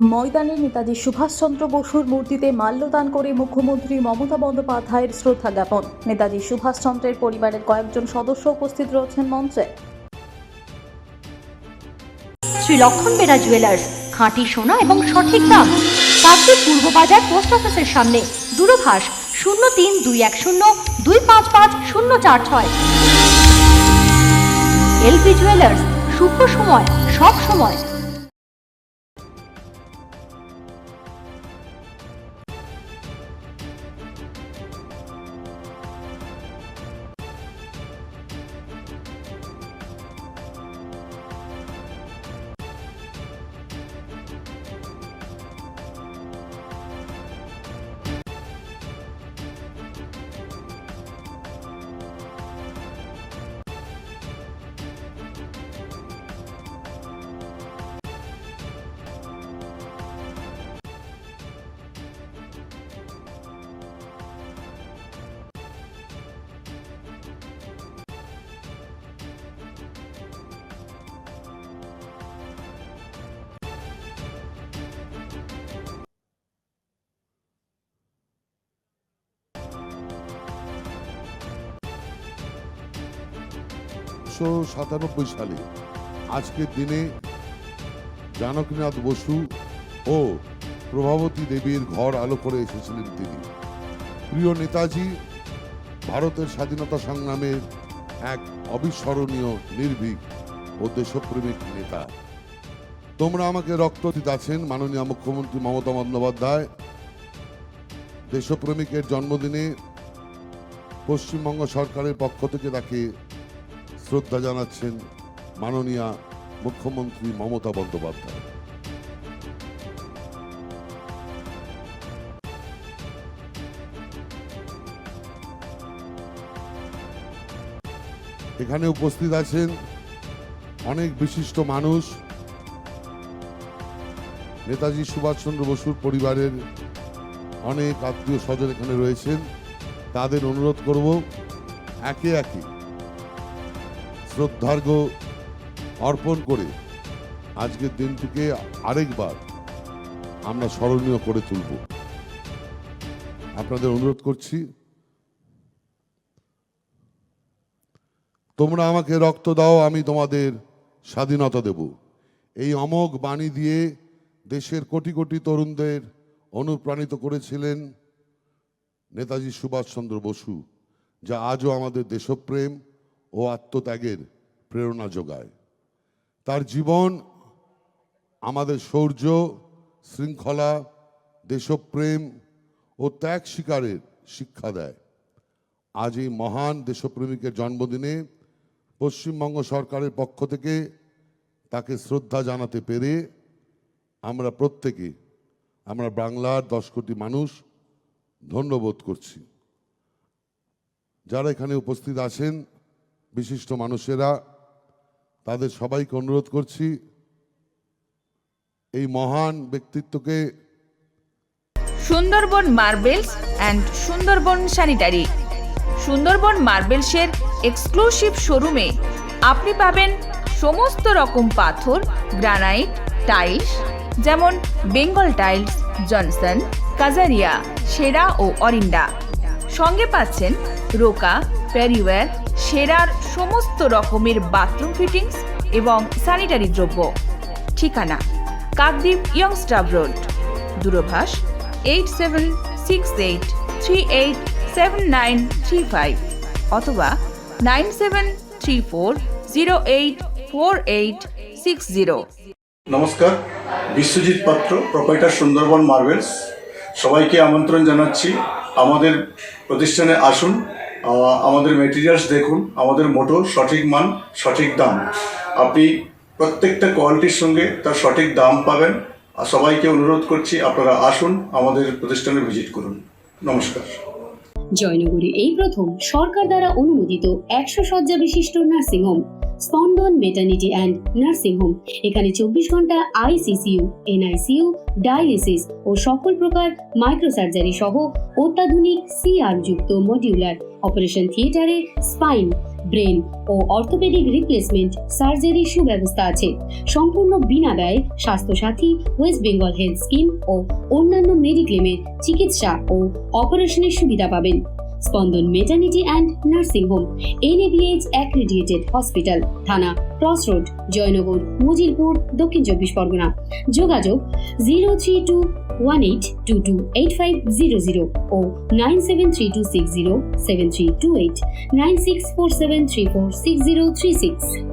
ময়দানে নেতাজি সুভাষচন্দ্র বসুর মূর্তিতে মাল্যদান করে মুখ্যমন্ত্রী মমতা বন্দ্যোপাধ্যায়ের শ্রদ্ধা জ্ঞাপন। নেতাজি সুভাষচন্দ্রের পরিবারের কয়েকজন সদস্য উপস্থিত রয়েছেন মঞ্চে। শ্রী লক্ষণ বেরা জুয়েলার্স, খাঁটি সোনা এবং সঠিক দাম। কাকদ্বীপ পূর্ব বাজার পোস্ট অফিসের সামনে। দূরভাষ 03-210-255-046। এলপি জুয়েলার্স, শুভ সময় সব সময়। সালে আজকের দিনে জানকীনাথ বসু ও প্রভাবতী দেবীর ঘর আলো করে এসেছিলেন তিনি। প্রিয় নেতাজি ভারতের স্বাধীনতা সংগ্রামের এক অবিস্মরণীয়, নির্ভীক ও দেশপ্রেমিক নেতা। তোমরা আমাকে রক্ত দিতেছেন মাননীয় মুখ্যমন্ত্রী মমতা বন্দ্যোপাধ্যায় দেশপ্রেমিকের জন্মদিনে পশ্চিমবঙ্গ সরকারের পক্ষ থেকে তাকে শ্রদ্ধা জানাচ্ছেন মাননীয় মুখ্যমন্ত্রী মমতা বন্দ্যোপাধ্যায়। এখানে উপস্থিত আছেন অনেক বিশিষ্ট মানুষ। নেতাজি সুভাষচন্দ্র বসুর পরিবারের অনেক আত্মীয় স্বজন এখানে রয়েছেন। তাদের অনুরোধ করব একে একে শ্রদ্ধার্ঘ্য অর্পণ করে আজকের দিনটিকে আরেকবার আমরা স্মরণীয় করে তুলব। আপনাদের অনুরোধ করছি, তোমরা আমাকে রক্ত দাও, আমি তোমাদের স্বাধীনতা দেব। এই অমোঘ বাণী দিয়ে দেশের কোটি কোটি তরুণদের অনুপ্রাণিত করেছিলেন নেতাজি সুভাষচন্দ্র বসু, যা আজও আমাদের দেশপ্রেম ও আত্মত্যাগের প্রেরণা যোগায়। তার জীবন আমাদের শৌর্য, শৃঙ্খলা, দেশপ্রেম ও ত্যাগ স্বীকারের শিক্ষা দেয়। আজ এই মহান দেশপ্রেমিকের জন্মদিনে পশ্চিমবঙ্গ সরকারের পক্ষ থেকে তাকে শ্রদ্ধা জানাতে পেরে আমরা প্রত্যেকে, আমরা বাংলার 10 কোটি মানুষ ধন্যবোধ করছি। যারা এখানে উপস্থিত আছেন বিশিষ্ট মানুষেরা, তাদের সবাইকে অনুরোধ করছি এই মহান ব্যক্তিত্বকে। Sundarban marbles and Sundarban sanitary. Sundarban মার্বেলসের এক্সক্লুসিভ শোরুমে আপনি পাবেন সমস্ত রকম পাথর, গ্রানাইট, টাইলস, যেমন বেঙ্গল টাইলস, জনসন, কাজারিয়া, সেরা ও অরিন্ডা। সঙ্গে পাচ্ছেন রোকা, প্যারিওয়্যার, সেরার সমস্ত রকমের বাথরুম ফিটিংস এবং স্যানিটারি দ্রব্য। ঠিকানা কাকদ্বীপ ইয়ংস্টার রোড। দূরভাষ 8768387935 অথবা 9734084860। নমস্কার, বিশ্বজিৎ পাত্র, প্রোপাইটার সুন্দরবন মার্বেলস। সবাইকে আমন্ত্রণ জানাচ্ছি আমাদের প্রতিষ্ঠানে আসুন, আমাদের মেটেরিয়ালস দেখুন। আমাদের মোটো সঠিক মান, সঠিক দাম। আপনি প্রত্যেকটা কোয়ালিটির সঙ্গে তার সঠিক দাম পাবেন। আর সবাইকে অনুরোধ করছি আপনারা আসুন, আমাদের প্রতিষ্ঠানে ভিজিট করুন। নমস্কার। জয়নগরে এই প্রথম সরকার দ্বারা অনুমোদিত 100 শয্যা বিশিষ্ট নার্সিংহোম স্পন্দন মেটার্নিটি অ্যান্ড নার্সিং হোম। এখানে 24 ঘন্টা আইসিসিইউ, এনআইসিইউ, ডায়ালিসিস ও সকল প্রকার মাইক্রোসার্জারি সহ অত্যাধুনিক সিআর যুক্ত মডিউলার অপারেশন থিয়েটারে স্পাইন, ব্রেন ও অর্থোপেডিক রিপ্লেসমেন্ট সার্জারির সুব্যবস্থা আছে। সম্পূর্ণ বিনা ব্যয় Swasthya Sathi, west Bengal health scheme ও অন্যান্য মেডিক্লেমের চিকিৎসা ও অপারেশনের সুবিধা পাবেন। Spandan maternity and nursing home, NABH accredited hospital, Thana crossroad, Joynagar, Majilpur, Dakshin 24 Pargana. যোগাযোগ 03218228500 ও 9732607328, 9647346036।